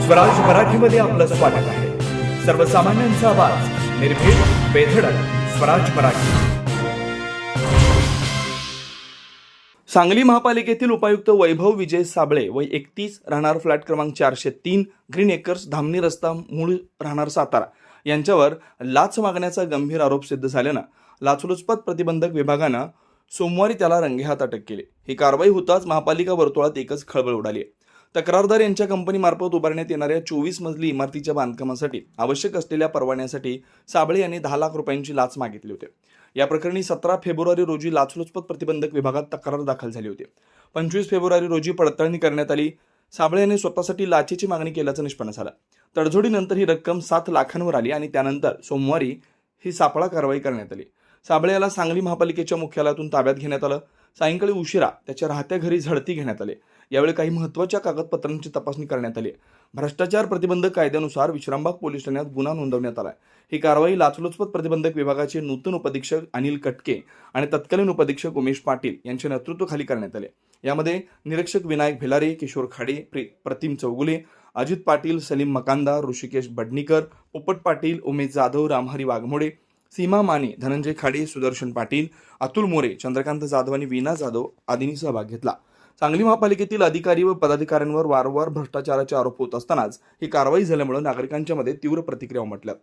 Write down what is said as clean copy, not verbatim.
स्वराज मराठीमध्ये आपलं स्वागत आहे. सर्वसामान्यांचा आवाज, निर्भीड, बेधडक, स्वराज मराठी. सांगली महापालिकेतील उपायुक्त वैभव विजय साबळे वय 31 राहणार फ्लॅट क्रमांक 403 ग्रीन एकर्स धामणी रस्ता मूळ राहणार सातारा यांच्यावर लाच मागण्याचा गंभीर आरोप सिद्ध झाल्यानं लाचलुचपत प्रतिबंधक विभागानं सोमवारी त्याला रंगेहात अटक केली. ही कारवाई होताच महापालिका वर्तुळात एकच खळबळ उडाली आहे. तक्रारदार यांच्या कंपनीमार्फत उभारण्यात येणाऱ्या 24 मजली इमारतीच्या बांधकामासाठी आवश्यक असलेल्या परवान्यासाठी साबळे यांनी 10 लाख रुपयांची लाच मागितली होती. या प्रकरणी 17 फेब्रुवारी रोजी लाचलुचपत प्रतिबंधक विभागात तक्रार दाखल झाली होती. 25 फेब्रुवारी रोजी पडताळणी करण्यात आली. साबळे यांनी स्वतःसाठी लाचेची मागणी केल्याचं निष्पन्न झालं. तडजोडीनंतर ही रक्कम 7 लाखांवर आली आणि त्यानंतर सोमवारी ही सापळा कारवाई करण्यात आली. साबळे याला सांगली महापालिकेच्या मुख्यालयातून ताब्यात घेण्यात आलं. सायंकाळी उशिरा त्याच्या राहत्या घरी झडती घेण्यात आली. यावेळी काही महत्त्वाच्या कागदपत्रांची तपासणी करण्यात आली. भ्रष्टाचार प्रतिबंधक कायद्यानुसार विश्रामबाग पोलीस ठाण्यात गुन्हा नोंदवण्यात आला. ही कारवाई लाचलुचपत प्रतिबंधक विभागाचे नूतन उपअधीक्षक अनिल कटके आणि तत्कालीन उपअधीक्षक उमेश पाटील यांच्या नेतृत्वाखाली करण्यात आले. यामध्ये निरीक्षक विनायक भिलारे, किशोर खाडे, प्रतिम चौगुले, अजित पाटील, सलीम मकांदार, ऋषिकेश बडनीकर, पोपट पाटील, उमेश जाधव, रामहरी वाघमोडे, सीमा माने, धनंजय खाडे, सुदर्शन पाटील, अतुल मोरे, चंद्रकांत जाधव आणि वीणा जाधव आदींनी सहभाग घेतला. सांगली महापालिकेतील अधिकारी व पदाधिकाऱ्यांवर वारंवार भ्रष्टाचाराचे आरोप होत असतानाच ही कारवाई झाल्यामुळे नागरिकांच्या मध्ये तीव्र प्रतिक्रिया उमटल्या.